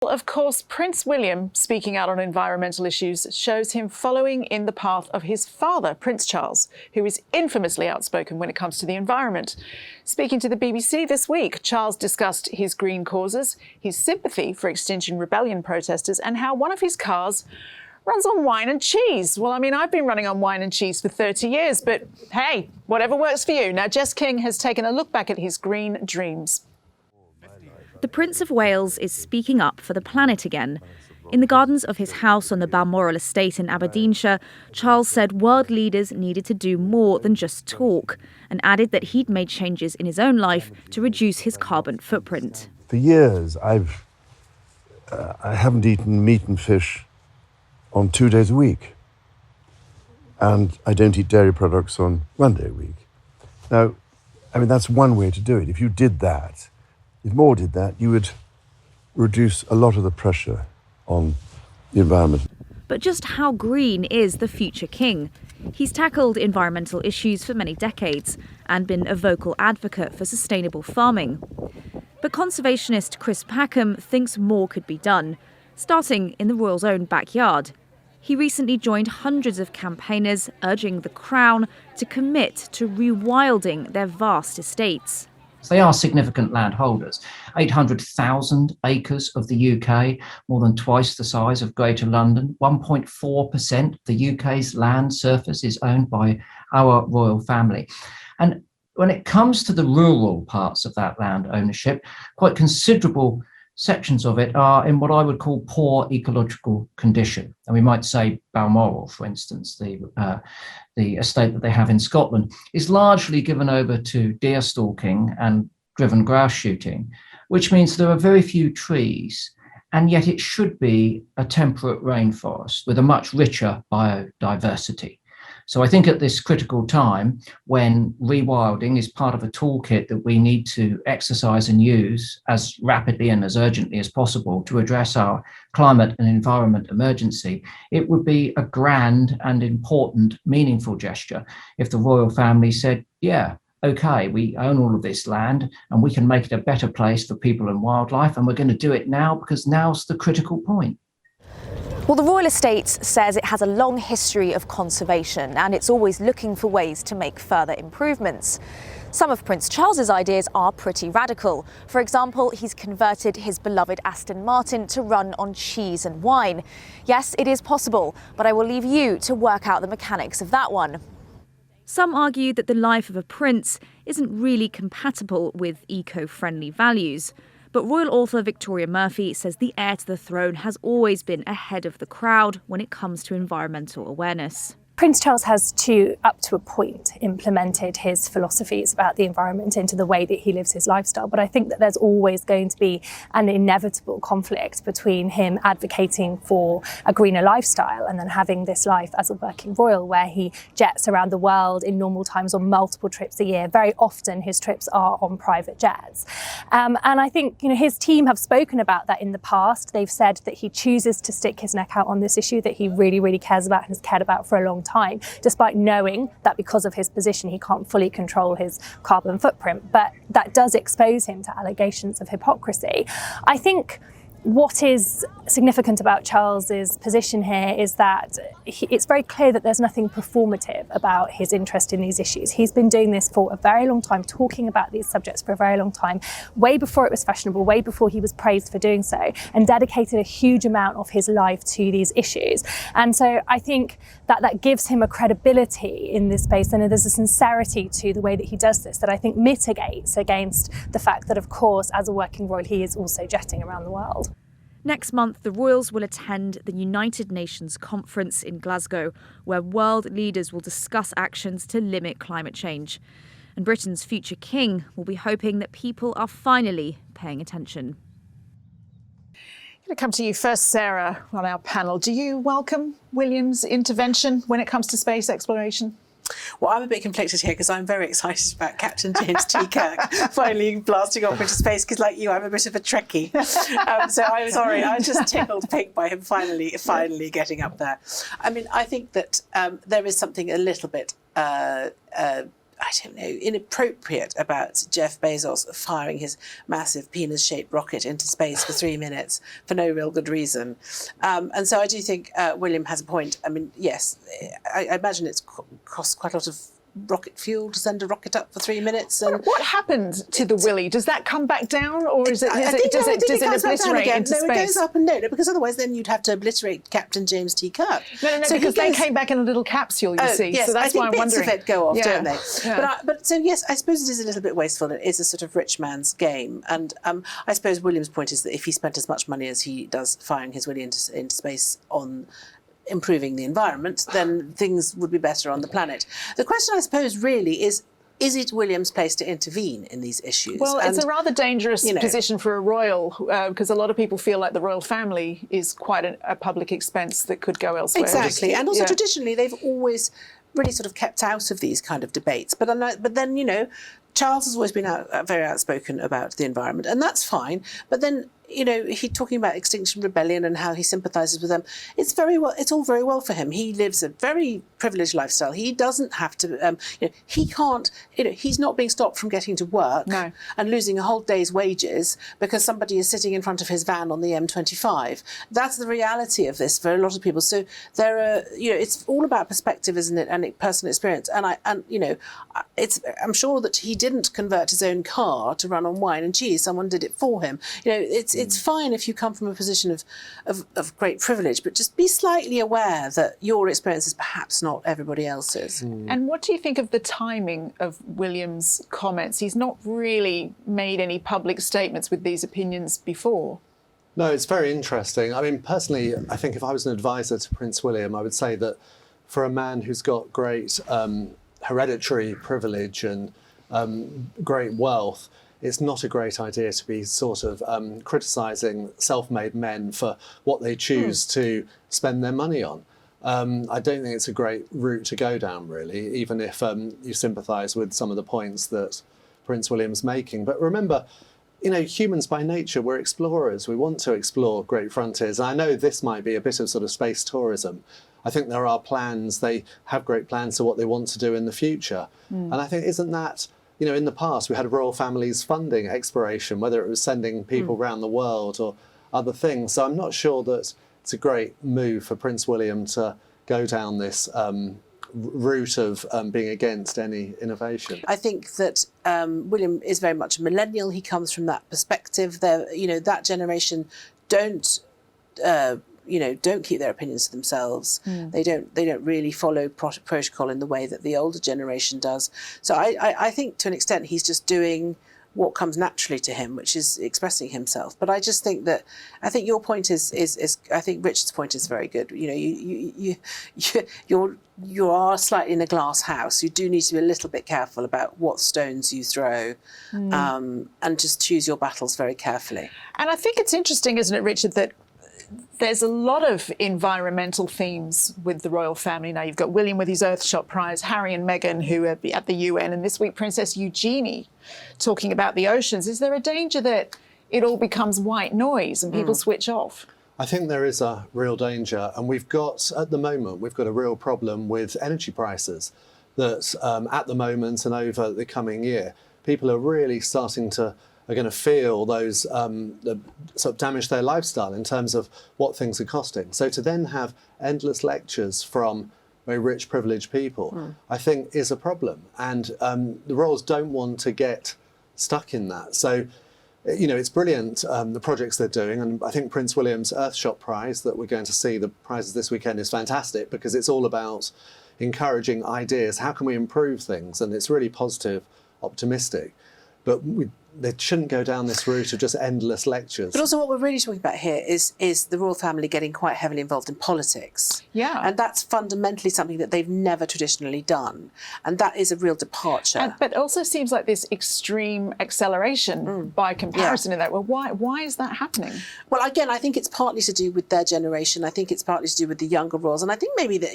Well, of course, Prince William speaking out on environmental issues shows him following in the path of his father, Prince Charles, who is infamously outspoken when it comes to the environment. Speaking to the BBC this week, Charles discussed his green causes, his sympathy for Extinction Rebellion protesters, and how one of his cars runs on wine and cheese. Well, I mean, I've been running on wine and cheese for 30 years, but hey, whatever works for you. Now, Jess King has taken a look back at his green dreams. The Prince of Wales is speaking up for the planet again. In the gardens of his house on the Balmoral estate in Aberdeenshire, Charles said world leaders needed to do more than just talk, and added that he'd made changes in his own life to reduce his carbon footprint. For years, I haven't eaten meat and fish on 2 days a week, and I don't eat dairy products on 1 day a week. Now, I mean, that's one way to do it. If you did that, if more did that, you would reduce a lot of the pressure on the environment. But just how green is the future king? He's tackled environmental issues for many decades and been a vocal advocate for sustainable farming. But conservationist Chris Packham thinks more could be done, starting in the royals' own backyard. He recently joined hundreds of campaigners urging the Crown to commit to rewilding their vast estates. They are significant landholders. 800,000 acres of the UK, more than twice the size of Greater London. 1.4% of the UK's land surface is owned by our royal family. And when it comes to the rural parts of that land ownership, quite considerable sections of it are in what I would call poor ecological condition. And we might say Balmoral, for instance, the estate that they have in Scotland, is largely given over to deer stalking and driven grouse shooting, which means there are very few trees, and yet it should be a temperate rainforest with a much richer biodiversity. So I think at this critical time, when rewilding is part of a toolkit that we need to exercise and use as rapidly and as urgently as possible to address our climate and environment emergency, it would be a grand and important, meaningful gesture if the royal family said, yeah, okay, we own all of this land and we can make it a better place for people and wildlife, and we're going to do it now because now's the critical point. Well, the Royal Estate says it has a long history of conservation and it's always looking for ways to make further improvements. Some of Prince Charles's ideas are pretty radical. For example, he's converted his beloved Aston Martin to run on cheese and wine. Yes, it is possible, but I will leave you to work out the mechanics of that one. Some argue that the life of a prince isn't really compatible with eco-friendly values. But royal author Victoria Murphy says the heir to the throne has always been ahead of the crowd when it comes to environmental awareness. Prince Charles has, up to a point, implemented his philosophies about the environment into the way that he lives his lifestyle. But I think that there's always going to be an inevitable conflict between him advocating for a greener lifestyle and then having this life as a working royal where he jets around the world in normal times on multiple trips a year. Very often his trips are on private jets. And I think his team have spoken about that in the past. They've said that he chooses to stick his neck out on this issue that he really, really cares about and has cared about for a long time, despite knowing that because of his position he can't fully control his carbon footprint. But that does expose him to allegations of hypocrisy. I think what is significant about Charles's position here is that it's very clear that there's nothing performative about his interest in these issues. He's been doing this for a very long time, talking about these subjects for a very long time, way before it was fashionable, way before he was praised for doing so, and dedicated a huge amount of his life to these issues. And so I think that gives him a credibility in this space, and there's a sincerity to the way that he does this that I think mitigates against the fact that, of course, as a working royal, he is also jetting around the world. Next month, the royals will attend the United Nations conference in Glasgow, where world leaders will discuss actions to limit climate change. And Britain's future king will be hoping that people are finally paying attention. I'm going to come to you first, Sarah, on our panel. Do you welcome William's intervention when it comes to space exploration? Well, I'm a bit conflicted here because I'm very excited about Captain James T. Kirk finally blasting off into space because, like you, I'm a bit of a Trekkie. So I'm sorry, I was just tickled pink by him finally getting up there. I mean, I think that there is something a little bit I don't know, inappropriate about Jeff Bezos firing his massive penis-shaped rocket into space for 3 minutes for no real good reason. And so I do think William has a point. I mean, yes, I imagine it's cost quite a lot of rocket fuel to send a rocket up for 3 minutes. And what happened to the Willy? Does that come back down, or does it obliterate into space? No, it goes up and no, because otherwise then you'd have to obliterate Captain James T. Kirk. No, so because they came back in a little capsule, you see. Yes, so that's why I'm wondering. Bits of it go off, don't they? Yeah. But so yes, I suppose it is a little bit wasteful. It is a sort of rich man's game, and I suppose William's point is that if he spent as much money as he does firing his Willy into space on improving the environment, then things would be better on the planet. The question, I suppose, really is it William's place to intervene in these issues? Well, it's a rather dangerous position for a royal, because a lot of people feel like the royal family is quite a public expense that could go elsewhere. Exactly, and also traditionally they've always really sort of kept out of these kind of debates. But then, Charles has always been very outspoken about the environment, and that's fine. But then, he's talking about Extinction Rebellion and how he sympathises with them. It's all very well for him. He lives a very privileged lifestyle. He doesn't have to, he can't, he's not being stopped from getting to work and losing a whole day's wages because somebody is sitting in front of his van on the M25. That's the reality of this for a lot of people. So it's all about perspective, isn't it, and personal experience. And I'm sure that he didn't convert his own car to run on wine and cheese. Someone did it for him. It's fine if you come from a position of great privilege, but just be slightly aware that your experience is perhaps not everybody else's. And what do you think of the timing of William's comments? He's not really made any public statements with these opinions before. No, it's very interesting. I mean, personally, I think if I was an advisor to Prince William, I would say that for a man who's got great hereditary privilege and great wealth, it's not a great idea to be sort of criticising self-made men for what they choose to spend their money on. I don't think it's a great route to go down, really, even if you sympathise with some of the points that Prince William's making. But remember, humans by nature, we're explorers. We want to explore great frontiers. And I know this might be a bit of sort of space tourism. I think there are plans. They have great plans for what they want to do in the future. And I think, isn't that... in the past, we had royal families funding exploration, whether it was sending people around the world or other things. So I'm not sure that it's a great move for Prince William to go down this route of being against any innovation. I think that William is very much a millennial. He comes from that perspective. That generation don't keep their opinions to themselves. They don't really follow protocol in the way that the older generation does. So I think to an extent he's just doing what comes naturally to him, which is expressing himself. But I just think that your point is I think Richard's point is very good. You are slightly in a glass house. You do need to be a little bit careful about what stones you throw, and just choose your battles very carefully. And I think it's interesting, isn't it, Richard, that there's a lot of environmental themes with the royal family now. You've got William with his Earthshot Prize, Harry and Meghan, who are at the UN, and this week Princess Eugenie talking about the oceans. Is there a danger that it all becomes white noise and people switch off? I think there is a real danger, and at the moment, we've got a real problem with energy prices that at the moment and over the coming year, people are really are going to feel those sort of damage their lifestyle in terms of what things are costing. So to then have endless lectures from very rich, privileged people, I think is a problem. And the royals don't want to get stuck in that. So, it's brilliant, the projects they're doing. And I think Prince William's Earthshot Prize that we're going to see, the prizes this weekend, is fantastic because it's all about encouraging ideas. How can we improve things? And it's really positive, optimistic. But they shouldn't go down this route of just endless lectures. But also what we're really talking about here is the royal family getting quite heavily involved in politics. Yeah. And that's fundamentally something that they've never traditionally done. And that is a real departure. But also seems like this extreme acceleration by comparison in that. Well, why is that happening? Well, again, I think it's partly to do with their generation. I think it's partly to do with the younger royals. And I think maybe that,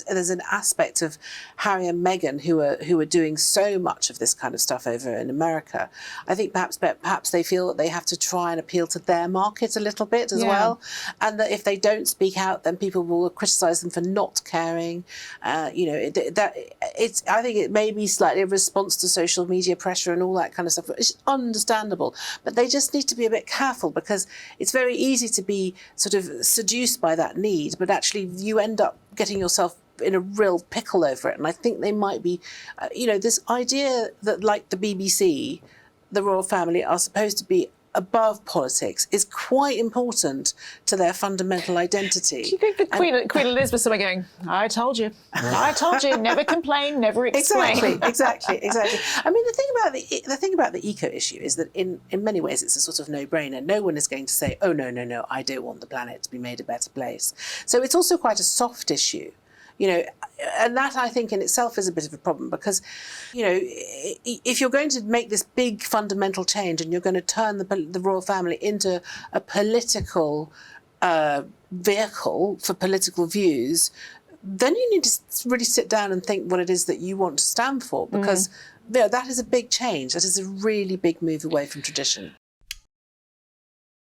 there's an aspect of Harry and Meghan who are doing so much of this kind of stuff over in America. I think think perhaps they feel that they have to try and appeal to their market a little bit as well, and that if they don't speak out, then people will criticise them for not caring. I think it may be slightly a response to social media pressure and all that kind of stuff. It's understandable, but they just need to be a bit careful, because it's very easy to be sort of seduced by that need, but actually you end up getting yourself in a real pickle over it. And I think they might be, this idea that, like the BBC, the royal family are supposed to be above politics is quite important to their fundamental identity. Do you think that Queen Elizabeth's somewhere going, I told you, never complain, never explain. Exactly. I mean, the thing about the eco issue is that in many ways it's a sort of no-brainer. No one is going to say, oh, no, I don't want the planet to be made a better place. So it's also quite a soft issue. And that, I think, in itself is a bit of a problem, because, if you're going to make this big fundamental change and you're going to turn the royal family into a political vehicle for political views, then you need to really sit down and think what it is that you want to stand for, because that is a big change. That is a really big move away from tradition.